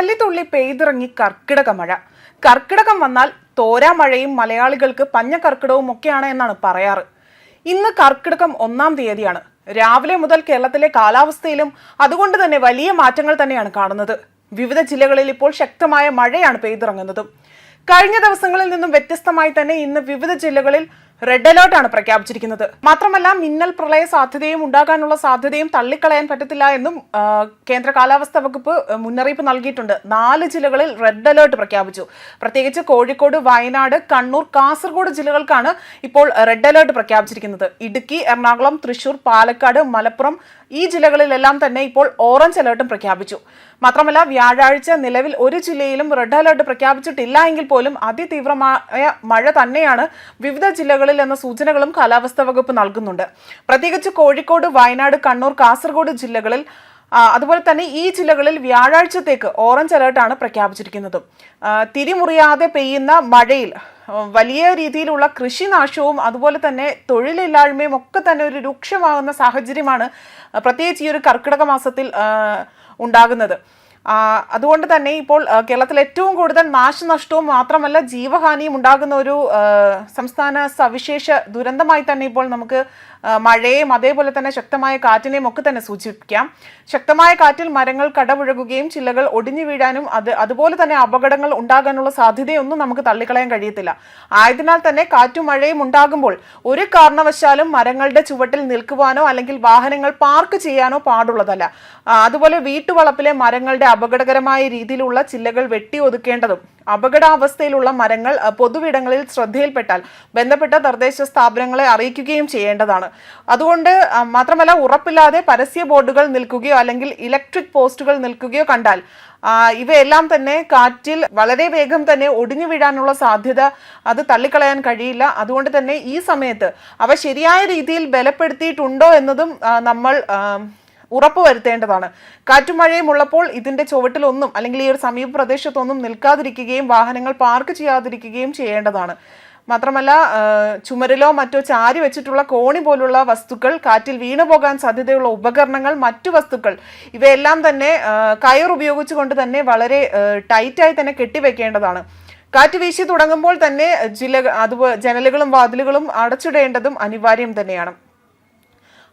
കല്ലിത്തുള്ളി പെയ്തിറങ്ങി കർക്കിടക മഴ. കർക്കിടകം വന്നാൽ തോരാ മഴയും മലയാളികൾക്ക് പഞ്ഞ കർക്കിടവും ഒക്കെയാണ് എന്നാണ് പറയാറ്. ഇന്ന് കർക്കിടകം 1-ാം തീയതിയാണ്. രാവിലെ മുതൽ കേരളത്തിലെ കാലാവസ്ഥയിലും അതുകൊണ്ട് തന്നെ വലിയ മാറ്റങ്ങൾ തന്നെയാണ് കാണുന്നത്. വിവിധ ജില്ലകളിൽ ഇപ്പോൾ ശക്തമായ മഴയാണ് പെയ്തിറങ്ങുന്നതും. കഴിഞ്ഞ ദിവസങ്ങളിൽ നിന്നും വ്യത്യസ്തമായി തന്നെ ഇന്ന് വിവിധ ജില്ലകളിൽ റെഡ് അലേർട്ടാണ് പ്രഖ്യാപിച്ചിരിക്കുന്നത്. മാത്രമല്ല മിന്നൽ പ്രളയ സാധ്യതയും ഉണ്ടാകാനുള്ള സാധ്യതയും തള്ളിക്കളയാൻ പറ്റത്തില്ല എന്നും കേന്ദ്ര കാലാവസ്ഥാ വകുപ്പ് മുന്നറിയിപ്പ് നൽകിയിട്ടുണ്ട്. 4 ജില്ലകളിൽ റെഡ് അലേർട്ട് പ്രഖ്യാപിച്ചു. പ്രത്യേകിച്ച് കോഴിക്കോട്, വയനാട്, കണ്ണൂർ, കാസർഗോഡ് ജില്ലകൾക്കാണ് ഇപ്പോൾ റെഡ് അലേർട്ട് പ്രഖ്യാപിച്ചിരിക്കുന്നത്. ഇടുക്കി, എറണാകുളം, തൃശൂർ, പാലക്കാട്, മലപ്പുറം ഈ ജില്ലകളിലെല്ലാം തന്നെ ഇപ്പോൾ ഓറഞ്ച് അലേർട്ടും പ്രഖ്യാപിച്ചു. മാത്രമല്ല വ്യാഴാഴ്ച നിലവിൽ ഒരു ജില്ലയിലും റെഡ് അലേർട്ട് പ്രഖ്യാപിച്ചിട്ടില്ല എങ്കിൽ പോലും അതിതീവ്രമായ മഴ തന്നെയാണ് വിവിധ ജില്ലകളിൽ എന്ന സൂചനകളും കാലാവസ്ഥാ വകുപ്പ് നൽകുന്നുണ്ട്. പ്രത്യേകിച്ച് കോഴിക്കോട്, വയനാട്, കണ്ണൂർ, കാസർഗോഡ് ജില്ലകളിൽ അതുപോലെ തന്നെ ഈ ജില്ലകളിൽ വ്യാഴാഴ്ചത്തേക്ക് ഓറഞ്ച് അലേർട്ടാണ് പ്രഖ്യാപിച്ചിരിക്കുന്നത്. തിരിമുറിയാതെ പെയ്യുന്ന മഴയിൽ വലിയ രീതിയിലുള്ള കൃഷിനാശവും അതുപോലെ തന്നെ തൊഴിലില്ലായ്മയും ഒക്കെ തന്നെ ഒരു രൂക്ഷമാകുന്ന സാഹചര്യമാണ് പ്രത്യേകിച്ച് ഈ ഒരു കർക്കിടക മാസത്തിൽ ഉണ്ടാകുന്നത്. അതുകൊണ്ട് തന്നെ ഇപ്പോൾ കേരളത്തിൽ ഏറ്റവും കൂടുതൽ നാശനഷ്ടവും മാത്രമല്ല ജീവഹാനിയും ഉണ്ടാകുന്ന ഒരു സംസ്ഥാന സവിശേഷ ദുരന്തമായി തന്നെ ഇപ്പോൾ നമുക്ക് മഴയെയും അതേപോലെ തന്നെ ശക്തമായ കാറ്റിനെയും ഒക്കെ തന്നെ സൂചിപ്പിക്കാം. ശക്തമായ കാറ്റിൽ മരങ്ങൾ കടപുഴകുകയും ചില്ലകൾ ഒടിഞ്ഞു വീഴാനും അതുപോലെ തന്നെ അപകടങ്ങൾ ഉണ്ടാകാനുള്ള സാധ്യതയൊന്നും നമുക്ക് തള്ളിക്കളയാൻ കഴിയത്തില്ല. ആയതിനാൽ തന്നെ കാറ്റും മഴയും ഉണ്ടാകുമ്പോൾ ഒരു കാരണവശാലും മരങ്ങളുടെ ചുവട്ടിൽ നിൽക്കുവാനോ അല്ലെങ്കിൽ വാഹനങ്ങൾ പാർക്ക് ചെയ്യാനോ പാടുള്ളതല്ല. അതുപോലെ വീട്ടുവളപ്പിലെ മരങ്ങളുടെ അപകടകരമായ രീതിയിലുള്ള ചില്ലകൾ വെട്ടി ഒതുക്കേണ്ടതും അപകടാവസ്ഥയിലുള്ള മരങ്ങൾ പൊതുവിടങ്ങളിൽ ശ്രദ്ധയിൽപ്പെട്ടാൽ ബന്ധപ്പെട്ട തദ്ദേശ സ്ഥാപനങ്ങളെ അറിയിക്കുകയും ചെയ്യേണ്ടതാണ്. അതുകൊണ്ട് മാത്രമല്ല ഉറപ്പില്ലാതെ പരസ്യ ബോർഡുകൾ നിൽക്കുകയോ അല്ലെങ്കിൽ ഇലക്ട്രിക് പോസ്റ്റുകൾ നിൽക്കുകയോ കണ്ടാൽ ഇവയെല്ലാം തന്നെ കാറ്റിൽ വളരെ വേഗം തന്നെ ഒടിഞ്ഞു വീഴാനുള്ള സാധ്യത അത് തള്ളിക്കളയാൻ കഴിയില്ല. അതുകൊണ്ട് തന്നെ ഈ സമയത്ത് അവ ശരിയായ രീതിയിൽ ബലപ്പെടുത്തിയിട്ടുണ്ടോ എന്നതും നമ്മൾ ഉറപ്പുവരുത്തേണ്ടതാണ്. കാറ്റും മഴയും ഉള്ളപ്പോൾ ഇതിന്റെ ചുവട്ടിലൊന്നും അല്ലെങ്കിൽ ഈ ഒരു സമീപ പ്രദേശത്തൊന്നും നിൽക്കാതിരിക്കുകയും വാഹനങ്ങൾ പാർക്ക് ചെയ്യാതിരിക്കുകയും ചെയ്യേണ്ടതാണ്. മാത്രമല്ല ചുമരിലോ മറ്റോ ചാരി വെച്ചിട്ടുള്ള കോണി പോലുള്ള വസ്തുക്കൾ, കാറ്റിൽ വീണു പോകാൻ സാധ്യതയുള്ള ഉപകരണങ്ങൾ, മറ്റു വസ്തുക്കൾ ഇവയെല്ലാം തന്നെ കയർ ഉപയോഗിച്ചുകൊണ്ട് തന്നെ വളരെ ടൈറ്റായി തന്നെ കെട്ടിവെക്കേണ്ടതാണ്. കാറ്റ് വീശി തുടങ്ങുമ്പോൾ തന്നെ അതുപോലെ ജനലുകളും വാതിലുകളും അടച്ചിടേണ്ടതും അനിവാര്യം തന്നെയാണ്.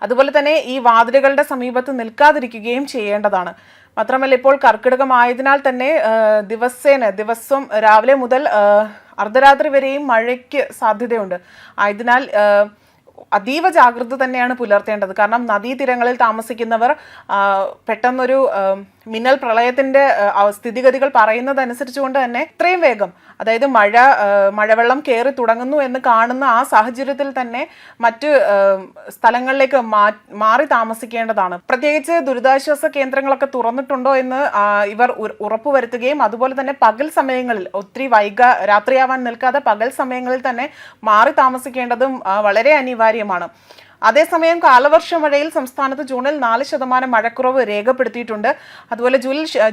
അതുപോലെ തന്നെ ഈ വാതിലുകളുടെ സമീപത്ത് നിൽക്കാതിരിക്കുകയും ചെയ്യേണ്ടതാണ്. മാത്രമല്ല ഇപ്പോൾ കർക്കിടകമായതിനാൽ തന്നെ ദിവസം രാവിലെ മുതൽ അർദ്ധരാത്രി വരെയും മഴയ്ക്ക് സാധ്യതയുണ്ട്. ആയതിനാൽ അതീവ ജാഗ്രത തന്നെയാണ് പുലർത്തേണ്ടത്. കാരണം നദീതീരങ്ങളിൽ താമസിക്കുന്നവർ പെട്ടെന്നൊരു മിന്നൽ പ്രളയത്തിന്റെ സ്ഥിതിഗതികൾ പറയുന്നതനുസരിച്ചുകൊണ്ട് തന്നെ ഇത്രയും വേഗം അതായത് മഴവെള്ളം കയറി തുടങ്ങുന്നു എന്ന് കാണുന്ന ആ സാഹചര്യത്തിൽ തന്നെ മറ്റ് സ്ഥലങ്ങളിലേക്ക് മാറി താമസിക്കേണ്ടതാണ്. പ്രത്യേകിച്ച് ദുരിതാശ്വാസ കേന്ദ്രങ്ങളൊക്കെ തുറന്നിട്ടുണ്ടോ എന്ന് ഇവർ ഉറപ്പുവരുത്തുകയും അതുപോലെ തന്നെ പകൽ സമയങ്ങളിൽ ഒത്തിരി രാത്രിയാവാൻ നിൽക്കാതെ പകൽ സമയങ്ങളിൽ തന്നെ മാറി താമസിക്കേണ്ടതും വളരെ അനിവാര്യമാണ്. അതേസമയം കാലവർഷ മഴയിൽ സംസ്ഥാനത്ത് ജൂണിൽ 4% മഴക്കുറവ് രേഖപ്പെടുത്തിയിട്ടുണ്ട്. അതുപോലെ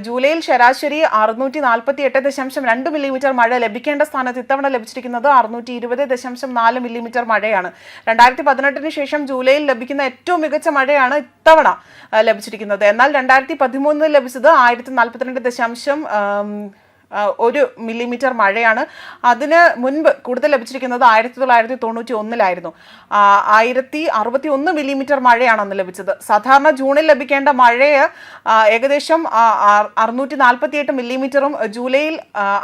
ജൂലൈയിൽ ശരാശരി 648.2 മില്ലിമീറ്റർ മഴ ലഭിക്കേണ്ട സ്ഥാനത്ത് ഇത്തവണ ലഭിച്ചിരിക്കുന്നത് 620.4 മില്ലിമീറ്റർ മഴയാണ്. 2018 ശേഷം ജൂലൈയിൽ ലഭിക്കുന്ന ഏറ്റവും മികച്ച മഴയാണ് ഇത്തവണ ലഭിച്ചിരിക്കുന്നത്. എന്നാൽ 2013 ലഭിച്ചത് 1042.1 മില്ലിമീറ്റർ മഴയാണ്. അതിന് മുൻപ് കൂടുതൽ ലഭിച്ചിരിക്കുന്നത് 1991 1061 മില്ലിമീറ്റർ മഴയാണ് അന്ന് ലഭിച്ചത്. സാധാരണ ജൂണിൽ ലഭിക്കേണ്ട മഴയെ ഏകദേശം 648 മില്ലിമീറ്ററും ജൂലൈയിൽ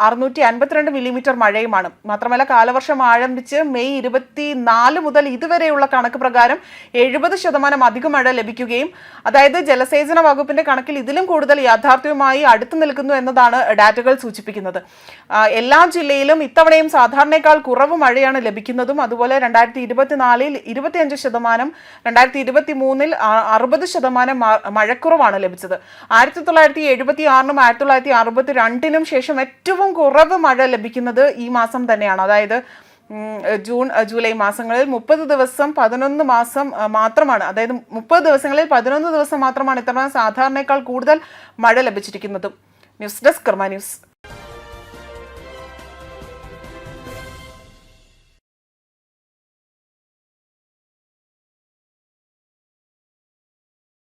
652 മില്ലിമീറ്റർ മഴയുമാണ്. മാത്രമല്ല കാലവർഷം ആരംഭിച്ച് മെയ് 24 മുതൽ ഇതുവരെയുള്ള കണക്ക് പ്രകാരം 70% അധിക മഴ ലഭിക്കുകയും അതായത് ജലസേചന വകുപ്പിന്റെ കണക്കിൽ ഇതിലും കൂടുതൽ യാഥാർത്ഥ്യവുമായി അടുത്തു നിൽക്കുന്നു എന്നതാണ് ഡാറ്റകൾ സൂചിപ്പിക്കുന്നത്. എല്ലാ ജില്ലയിലും ഇത്തവണയും സാധാരണയേക്കാൾ കുറവ് മഴയാണ് ലഭിക്കുന്നതും. അതുപോലെ 2024 25%, 2023 60% മഴക്കുറവാണ് ലഭിച്ചത്. 1976 1962 ശേഷം ഏറ്റവും കുറവ് മഴ ലഭിക്കുന്നത് ഈ മാസം തന്നെയാണ്. അതായത് ജൂൺ ജൂലൈ മാസങ്ങളിൽ 30 ദിവസം 11 മാസം മാത്രമാണ്, അതായത് 30 ദിവസങ്ങളിൽ 11 ദിവസം മാത്രമാണ് ഇത്തവണ സാധാരണയേക്കാൾ കൂടുതൽ മഴ ലഭിച്ചിരിക്കുന്നത്. ന്യൂസ് ഡെസ്ക് കർമ്മ ന്യൂസ്.